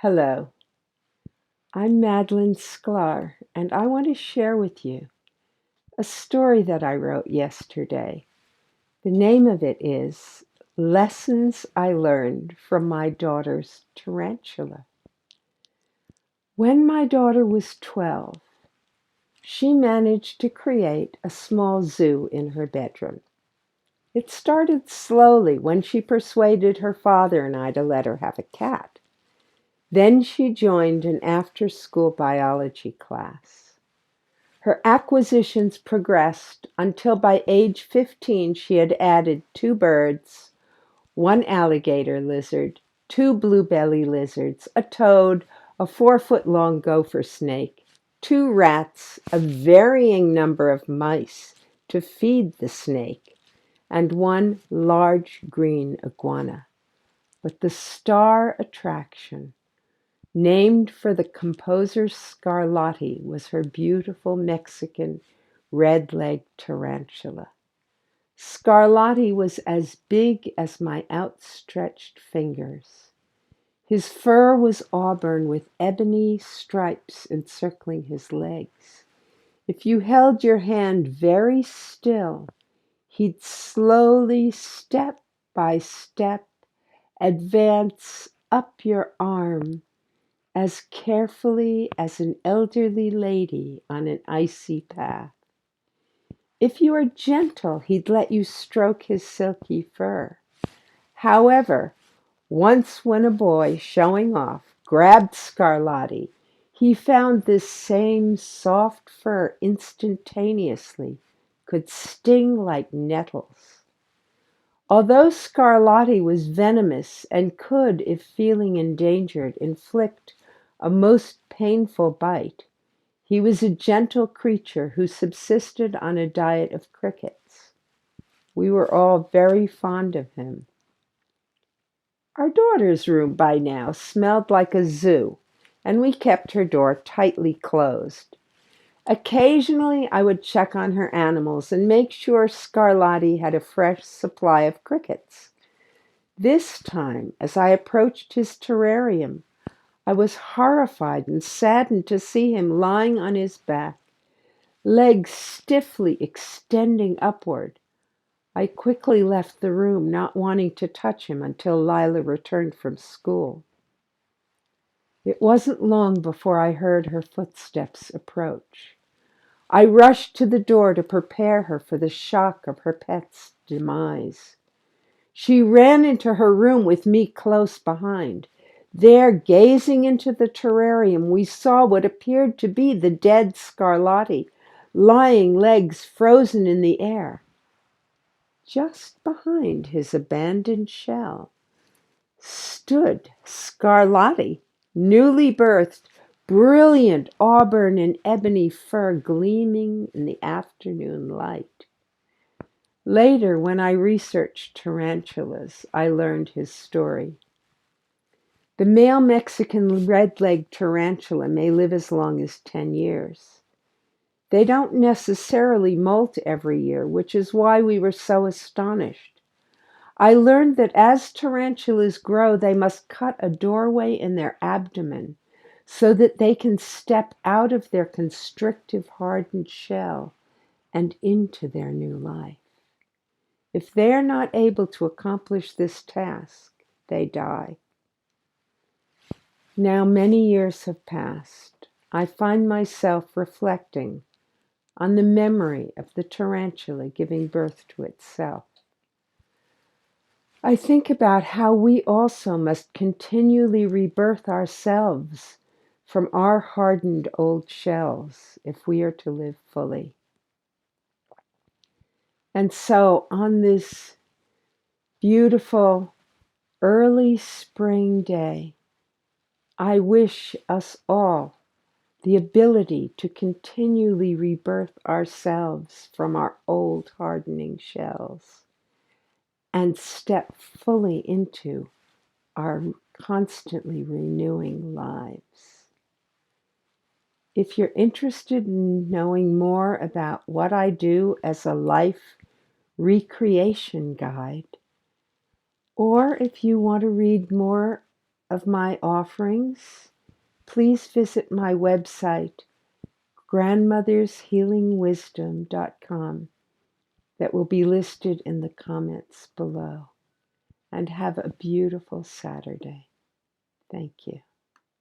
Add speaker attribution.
Speaker 1: Hello, I'm Madeline Sklar, and I want to share with you a story that I wrote yesterday. The name of it is Lessons I Learned from My Daughter's Tarantula. When my daughter was 12, she managed to create a small zoo in her bedroom. It started slowly when she persuaded her father and I to let her have a cat. Then she joined an after-school biology class. Her acquisitions progressed until by age 15 she had added 2 birds, one alligator lizard, 2 blue-belly lizards, a toad, a 4-foot-long gopher snake, 2 rats, a varying number of mice to feed the snake, and one large green iguana. But the star attraction, named for the composer Scarlatti, was her beautiful Mexican red-legged tarantula. Scarlatti was as big as my outstretched fingers. His fur was auburn with ebony stripes encircling his legs. If you held your hand very still, he'd slowly, step by step, advance up your arm as carefully as an elderly lady on an icy path. If you are gentle, he'd let you stroke his silky fur. However, once when a boy, showing off, grabbed Scarlatti, he found this same soft fur instantaneously could sting like nettles. Although Scarlatti was venomous and could, if feeling endangered, inflict a most painful bite, he was a gentle creature who subsisted on a diet of crickets. We were all very fond of him. Our daughter's room by now smelled like a zoo, and we kept her door tightly closed. Occasionally I would check on her animals and make sure Scarlatti had a fresh supply of crickets. This time, as I approached his terrarium, I was horrified and saddened to see him lying on his back, legs stiffly extending upward. I quickly left the room, not wanting to touch him until Lila returned from school. It wasn't long before I heard her footsteps approach. I rushed to the door to prepare her for the shock of her pet's demise. She ran into her room with me close behind. There, gazing into the terrarium, we saw what appeared to be the dead Scarlatti, lying legs frozen in the air. Just behind his abandoned shell stood Scarlatti, newly birthed, brilliant auburn and ebony fur gleaming in the afternoon light. Later, when I researched tarantulas, I learned his story. The male Mexican red-legged tarantula may live as long as 10 years. They don't necessarily molt every year, which is why we were so astonished. I learned that as tarantulas grow, they must cut a doorway in their abdomen so that they can step out of their constrictive, hardened shell and into their new life. If they are not able to accomplish this task, they die. Now many years have passed. I find myself reflecting on the memory of the tarantula giving birth to itself. I think about how we also must continually rebirth ourselves from our hardened old shells if we are to live fully. And so on this beautiful early spring day, I wish us all the ability to continually rebirth ourselves from our old hardening shells and step fully into our constantly renewing lives. If you're interested in knowing more about what I do as a life recreation guide, or if you want to read more of my offerings, please visit my website, grandmothershealingwisdom.com, that will be listed in the comments below. And have a beautiful Saturday. Thank you.